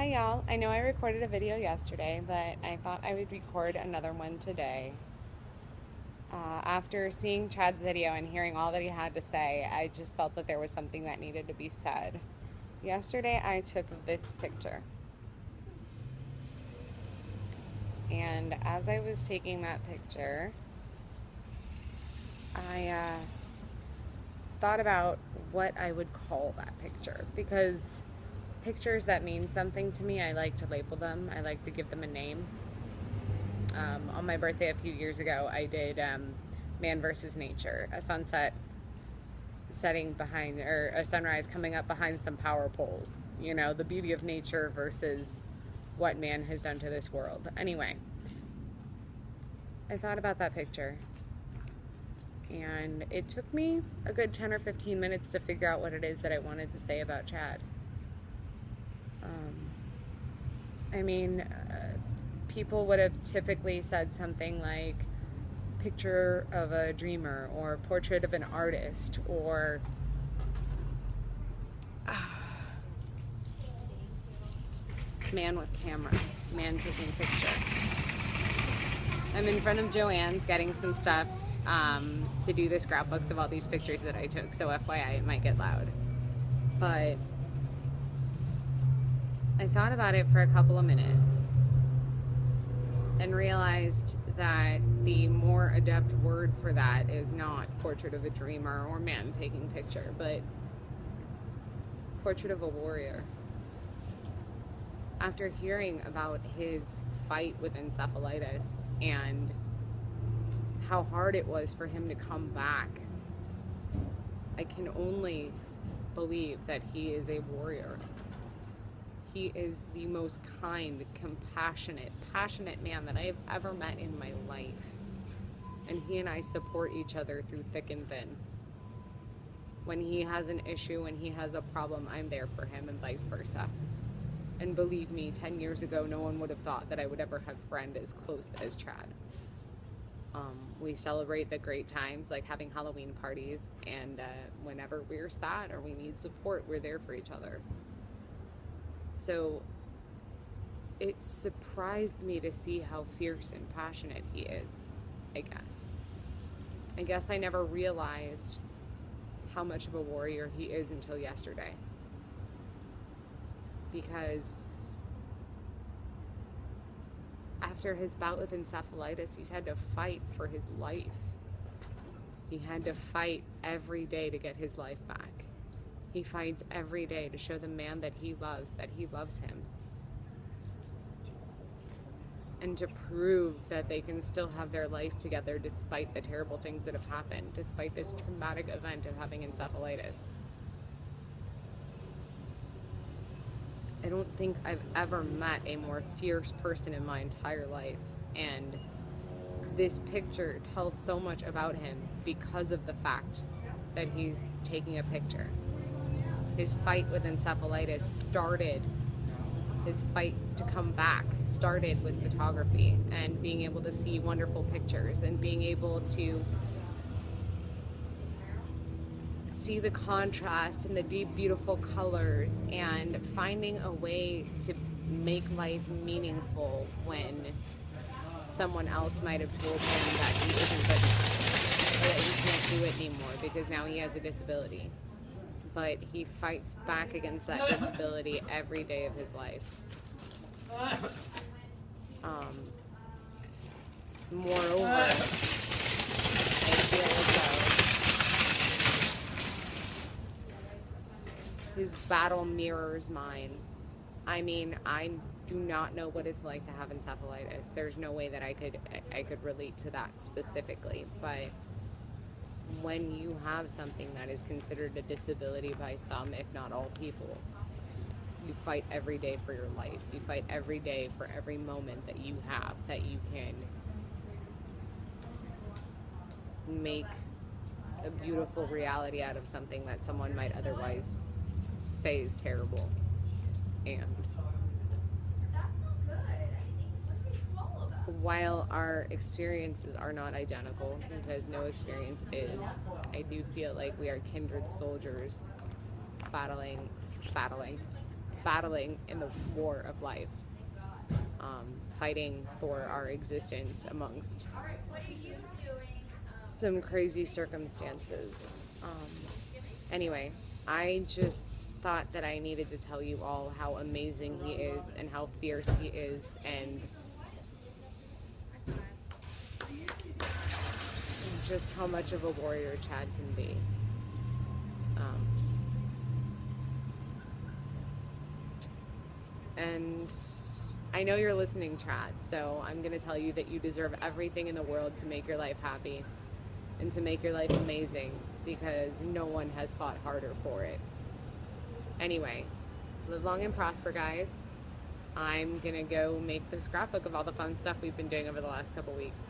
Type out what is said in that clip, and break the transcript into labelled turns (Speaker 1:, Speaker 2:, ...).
Speaker 1: Hi y'all. I know I recorded a video yesterday, but I thought I would record another one today. After seeing Chad's video and hearing all that he had to say, I just felt that there was something that needed to be said. Yesterday I took this picture. And as I was taking that picture, I thought about what I would call that picture, because pictures that mean something to me, I like to label them. I like to give them a name. On my birthday a few years ago, I did Man versus Nature, a sunset setting behind, or a sunrise coming up behind some power poles. You know, the beauty of nature versus what man has done to this world. Anyway, I thought about that picture, and it took me a good 10 or 15 minutes to figure out what it is that I wanted to say about Chad. I mean, people would have typically said something like picture of a dreamer, or portrait of an artist, or man with camera, man taking picture. I'm in front of Joann's getting some stuff to do the scrapbooks of all these pictures that I took, so FYI, it might get loud. But I thought about it for a couple of minutes and realized that the more adept word for that is not portrait of a dreamer or man taking picture, but portrait of a warrior. After hearing about his fight with encephalitis and how hard it was for him to come back, I can only believe that he is a warrior. He is the most kind, compassionate, passionate man that I have ever met in my life. And he and I support each other through thick and thin. When he has an issue, when he has a problem, I'm there for him, and vice versa. And believe me, 10 years ago, no one would have thought that I would ever have a friend as close as Chad. We celebrate the great times, like having Halloween parties, and whenever we're sad or we need support, we're there for each other. So it surprised me to see how fierce and passionate he is, I guess. I guess I never realized how much of a warrior he is until yesterday. Because after his bout with encephalitis, he's had to fight for his life. He had to fight every day to get his life back. He fights every day to show the man that he loves him. And to prove that they can still have their life together despite the terrible things that have happened, despite this traumatic event of having encephalitis. I don't think I've ever met a more fierce person in my entire life, and this picture tells so much about him because of the fact that he's taking a picture. His fight with encephalitis started, his fight to come back started with photography and being able to see wonderful pictures and being able to see the contrast and the deep, beautiful colors, and finding a way to make life meaningful when someone else might have told him that he isn't good enough, or that he can't do it anymore because now he has a disability. But he fights back against that disability every day of his life. Moreover, I feel as though his battle mirrors mine. I mean, I do not know what it's like to have encephalitis. There's no way that I could relate to that specifically, but when you have something that is considered a disability by some, if not all people, you fight every day for your life. You fight every day for every moment that you have, that you can make a beautiful reality out of something that someone might otherwise say is terrible. And while our experiences are not identical, because no experience is, I do feel like we are kindred soldiers battling battling in the war of life, fighting for our existence amongst some crazy circumstances. Anyway, I just thought that I needed to tell you all how amazing he is and how fierce he is, and just how much of a warrior Chad can be. And I know you're listening, Chad, so I'm going to tell you that you deserve everything in the world to make your life happy and to make your life amazing, because no one has fought harder for it. Anyway, live long and prosper, guys. I'm going to go make the scrapbook of all the fun stuff we've been doing over the last couple weeks.